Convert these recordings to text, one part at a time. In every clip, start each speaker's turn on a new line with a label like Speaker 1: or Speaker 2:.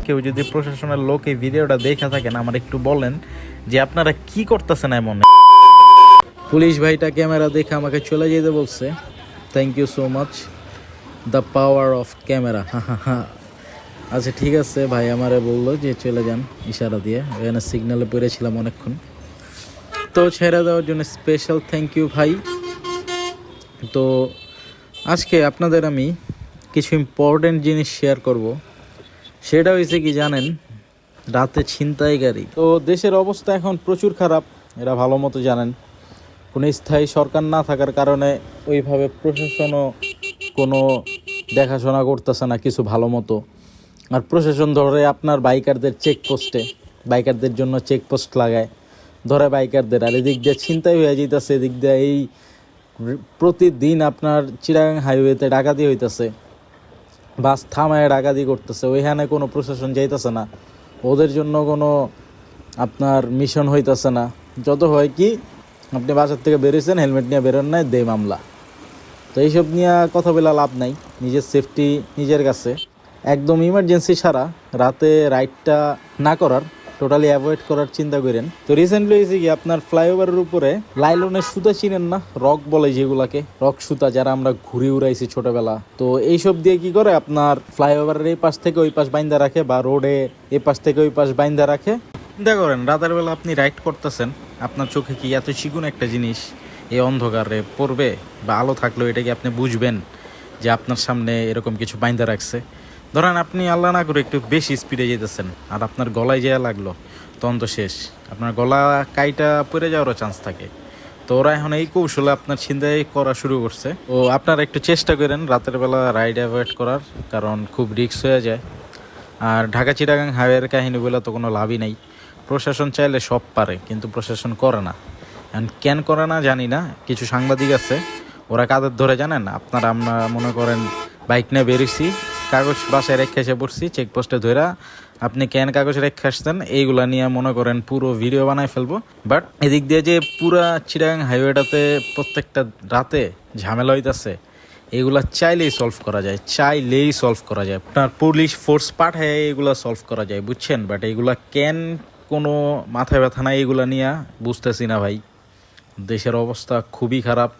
Speaker 1: কেউ যদি প্রশাসনের লোক এই ভিডিওটা দেখে থাকেন, আমার একটু বলেন যে আপনারা কি করতেছেন এমন। পুলিশ ভাইটা ক্যামেরা দেখে আমাকে চলে যেতে বলছে। Thank you so much, the power of camera. আচ্ছা ঠিক আছে ভাই, আমারে বললো যে চলে যান ইশারা দিয়ে, এখানে সিগন্যালে পড়েছিলাম অনেকক্ষণ, তো ছেড়ে দেওয়ার জন্য স্পেশাল থ্যাংক ইউ ভাই। তো আজকে আপনাদের আমি কিছু ইম্পর্টেন্ট জিনিস শেয়ার করব। সেটা হয়েছে কি জানেন, রাতে ছিনতাইকারী। তো দেশের অবস্থা এখন প্রচুর খারাপ, এরা ভালো মতো জানেন। কোনো স্থায়ী সরকার না থাকার কারণে ওইভাবে প্রশাসনও কোনো দেখাশোনা করতেছে না কিছু ভালো মতো। আর প্রশাসন ধরে আপনার বাইকারদের চেকপোস্টে, বাইকারদের জন্য চেকপোস্ট লাগায়, ধরে বাইকারদের, আর এদিক দিয়ে ছিনতাই হয়ে যেতেছে। এদিক দিয়ে এই প্রতিদিন আপনার চিটাগাং হাইওয়েতে ডাকাতি হইতেছে, বাস থামায় ডাকাতি করতেছে, ওইখানে কোনো প্রশাসন যাইতেছে না, ওদের জন্য কোনো আপনার মিশন হইতেছে না। যত হয় কি, আপনি বাসার থেকে বেরোয়েছেন, হেলমেট নিয়ে বেরোন নাই, দে মামলা। তো এইসব নিয়ে কথা বলে লাভ নাই, নিজের সেফটি নিজের কাছে। একদম ইমার্জেন্সি ছাড়া রাতে রাইডটা না করার, টোটালি অ্যাভয়েড করার চিন্তা করেন। তো রিসেন্টলি হয়েছে কি, আপনার ফ্লাইওভারের উপরে লাইলনের সুতা চিনেন না, রক বলে যেগুলাকে, রক সুতা, যারা আমরা ঘুরে উড়াইছি ছোটবেলা। তো এইসব দিয়ে কি করে, আপনার ফ্লাইওভারের এই পাশ থেকে ওই পাশ বাইন্ধা রাখে, বা রোডে এই পাশ থেকে ওই পাশ বাইন্ধা রাখে। চিন্তা করেন রাতের বেলা আপনি রাইড করতেছেন, আপনার চোখে কি এত চিকুন একটা জিনিস এই অন্ধকারে পড়বে, বা আলো থাকলেও এটা কি আপনি বুঝবেন যে আপনার সামনে এরকম কিছু বাইন্ধা রাখছে? ধরেন আপনি আল্লাহ না করে একটু বেশি স্পিডে যেতেছেন, আর আপনার গলায় যেয়া লাগলো, তখন তো শেষ, আপনার গলা কাইটা পড়ে যাওয়ারও চান্স থাকে। তো ওরা এখন এই কৌশলে আপনার ছিনতাই করা শুরু করছে। ও আপনারা একটু চেষ্টা করেন রাতের বেলা রাইড অ্যাভয়েড করার, কারণ খুব রিস্ক হয়ে যায়। আর ঢাকা চিটাগাং হাইওয়ের কাহিনী বলে তো কোনো লাভই নাই। প্রশাসন চাইলে সব পারে, কিন্তু প্রশাসন করে না। কেন করে না জানি না। কিছু সাংবাদিক আছে, ওরা কাদের ধরে জানেন আপনারা, আমরা মনে করেন বাইক নিয়ে বেরিয়েছি, কাগজ বাসায় রেখে এসে পড়ছি, চেকপোস্টে ধরা আপনি কেন কাগজ রেখে আসতেন, এইগুলা নিয়ে মনে করেন পুরো ভিডিও বানায় ফেলবো। বাট এদিক দিয়ে যে পুরা চিটাগাং হাইওয়েটাতে প্রত্যেকটা রাতে ঝামেলা হইতেছে, এগুলা চাইলেই সলভ করা যায়, চাইলেই সলভ করা যায়। আপনার পুলিশ ফোর্স পাঠায় এগুলা সলভ করা যায়, বুঝছেন? বাট এগুলা কেন কোনো মাথায় ব্যথা নাই, এগুলা নিয়ে বুঝতেছি না ভাই। দেশের অবস্থা খুবই খারাপ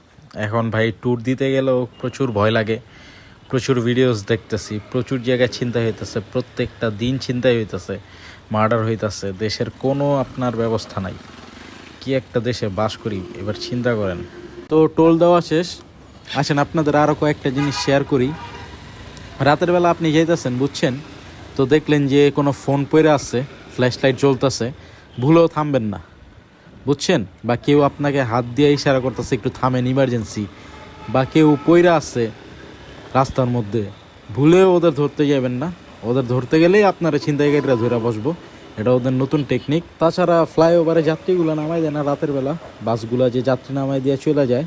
Speaker 1: এখন ভাই। ট্যুর দিতে গেলেও প্রচুর ভয় লাগে, প্রচুর ভিডিওস দেখতেছি, প্রচুর জায়গায় ছিনতাই হইতেছে, প্রত্যেকটা দিন ছিনতাই হইতেছে, মার্ডার হইতেছে। দেশের কোনো আপনার ব্যবস্থা নাই। কি একটা দেশে বাস করি, এবার চিন্তা করেন। তো টোল দেওয়া শেষ, আসেন আপনাদের আরও কয়েকটা জিনিস শেয়ার করি। রাতের বেলা আপনি যাইতেছেন, বুঝছেন, তো দেখলেন যে কোনো ফোন পড়ে আছে, ফ্ল্যাশ লাইট জ্বলতেছে, ভুলেও থামবেন না, বুঝছেন? বা কেউ আপনাকে হাত দিয়ে ইশারা করতেছে একটু থামেন, ইমার্জেন্সি, বা কেউ পইরা আছে রাস্তার মধ্যে, ভুলেও ওদের ধরতে যাবেন না। ওদের ধরতে গেলেই আপনারা ছিনতাইকারীরা ধরে বসবো, এটা ওদের নতুন টেকনিক। তাছাড়া ফ্লাইওভারে যাত্রীগুলো নামাই দেয় না রাতের বেলা, বাসগুলো যে যাত্রী নামাই দিয়ে চলে যায়।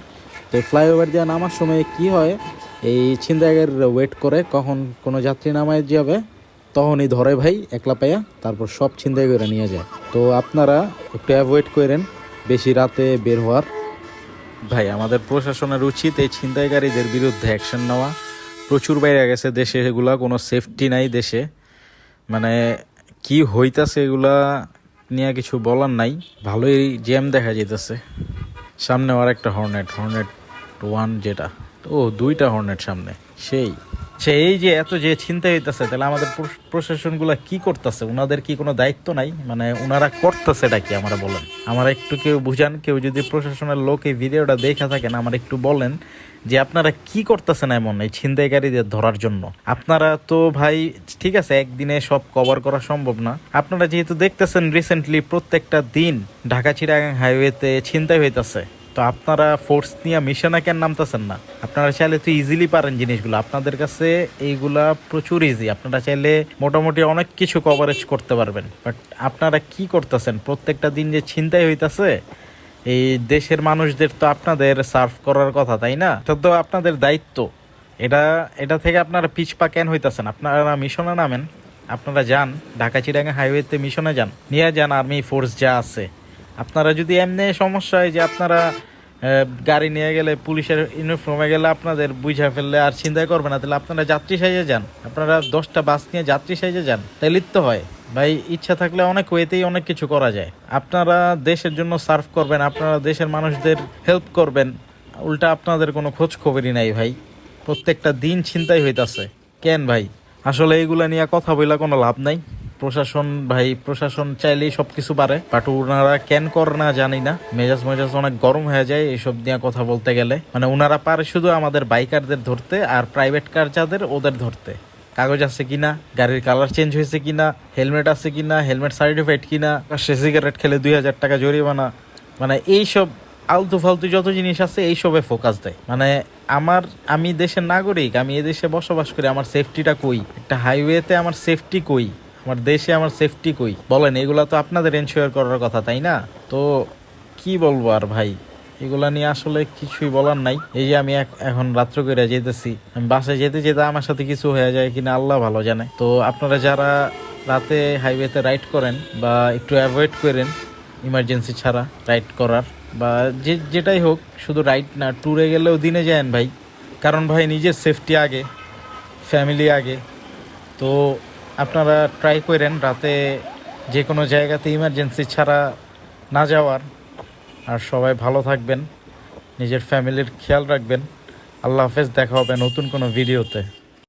Speaker 1: তো ফ্লাইওভার দিয়ে নামার সময় কি হয়, এই ছিনতাইকারীরা ওয়েট করে কখন কোনো যাত্রী নামাই যাবে, তখনই ধরে ভাই একলা পাইয়া, তারপর সব ছিনতাই করে নিয়ে যায়। তো আপনারা একটু অ্যাভয়েড করেন বেশি রাতে বের হওয়ার। ভাই আমাদের প্রশাসনের উচিত এই ছিনতাইকারীদের বিরুদ্ধে অ্যাকশন নেওয়া। প্রচুর বাইরে গেছে দেশে, এগুলা কোনো সেফটি নাই দেশে, মানে কি হইতাছে এগুলা নিয়ে কিছু বলার নাই। ভালোই জ্যাম দেখা যেতেছে সামনে। আর একটা হর্নেট 1 যেটা, ও 2টা হর্নেট সামনে। সেই যে এত যে ছিনতাই হইতেছে, তাহলে আমাদের প্রশাসনগুলা কি করতেছে? ওনাদের কি কোনো দায়িত্ব নাই? মানে ওনারা করতেছেটা কি আমরা বলেন, আমার একটু কেউ বুঝান। কেউ যদি প্রশাসনের লোক এই ভিডিওটা দেখে থাকেন, আমার একটু বলেন যে আপনারা কি করতেছেন এমন এই ছিনতাইকারীদের ধরার জন্য। আপনারা তো ভাই ঠিক আছে, একদিনে সব কভার করা সম্ভব না। আপনারা যেহেতু দেখতেছেন রিসেন্টলি প্রত্যেকটা দিন ঢাকা চিটাগাং হাইওয়েতে ছিনতাই হইতেছে, তো আপনারা ফোর্স নিয়ে মিশনে কেন নামতেছেন না? আপনারা চাইলে তো ইজিলি পারেন জিনিসগুলো, আপনাদের কাছে এইগুলা প্রচুর ইজি। আপনারা চাইলে মোটামুটি অনেক কিছু কভারেজ করতে পারবেন। বাট আপনারা কি করতেছেন? প্রত্যেকটা দিন যে ছিনতাই হইতেছে, এই দেশের মানুষদের তো আপনাদের সার্ভ করার কথা, তাই না? এটা তো আপনাদের দায়িত্ব। এটা থেকে আপনারা পিছপা কেন হইতেছেন? আপনারা মিশনে নামেন, আপনারা যান ঢাকা চিটাগাং হাইওয়েতে মিশনে যান, নিয়ে যান আর্মি ফোর্স যা আছে। আপনারা যদি এমনি সমস্যা হয় যে আপনারা গাড়ি নিয়ে গেলে পুলিশের ইউনিফর্মে গেলে আপনাদের বুঝা ফেললে আর চিন্তাই করবে না, তাহলে আপনারা যাত্রী সাইজে যান, আপনারা 10টা বাস নিয়ে যাত্রী সাইজে যান, তাইলে তো হয় ভাই। ইচ্ছা থাকলে অনেক ওয়েতেই অনেক কিছু করা যায়। আপনারা দেশের জন্য সার্ভ করবেন, আপনারা দেশের মানুষদের হেল্প করবেন, উল্টা আপনাদের কোনো খোঁজ খবরই নাই ভাই। প্রত্যেকটা দিন চিন্তাই হইতাছে কেন ভাই? আসলে এইগুলা নিয়ে কথা বইলা কোনো লাভ নাই। প্রশাসন ভাই, প্রশাসন চাইলেই সবকিছু পারে, বাট ওনারা কেন করে না জানি না। মেজাজ অনেক গরম হয়ে যায় এইসব নিয়ে কথা বলতে গেলে। মানে ওনারা পারে শুধু আমাদের বাইকারদের ধরতে, আর প্রাইভেট কার যাদের ওদের ধরতে। কাগজ আছে কিনা, গাড়ির কালার চেঞ্জ হয়েছে কিনা, হেলমেট আছে কিনা, হেলমেট সার্টিফাইড কিনা, সে সিগারেট খেলে 2000 টাকা জরিমানা, মানে এইসব আলতু ফালতু যত জিনিস আছে এইসবে ফোকাস দেয়। মানে আমি দেশের নাগরিক, আমি এই দেশে বসবাস করি, আমার সেফটিটা কই? একটা হাইওয়েতে আমার সেফটি কই? আমার দেশে আমার সেফটি কই? বলেন, এগুলা তো আপনাদের এনশিওর করার কথা, তাই না? তো কি বলবো আর ভাই, এগুলা নিয়ে আসলে কিছুই বলার নাই। এই যে আমি এখন রাত্র করে যেতেছি, আমি বাসায় যেতে যেতে আমার সাথে কিছু হয়ে যায় কিনা আল্লাহ ভালো জানে। তো আপনারা যারা রাতে হাইওয়েতে রাইড করেন বা একটু অ্যাভয়েড করেন ইমার্জেন্সি ছাড়া রাইড করার, বা যেটাই হোক, শুধু রাইড না, ট্যুরে গেলেও দিনে যান ভাই। কারণ ভাই নিজের সেফটি আগে, ফ্যামিলি আগে। তো আপনারা ট্রাই করেন রাতে যে কোনো জায়গাতে ইমার্জেন্সি ছাড়া না যাওয়ার। আর সবাই ভালো থাকবেন, নিজের ফ্যামিলির খেয়াল রাখবেন। আল্লাহ হাফেজ, দেখা হবে নতুন কোনো ভিডিওতে।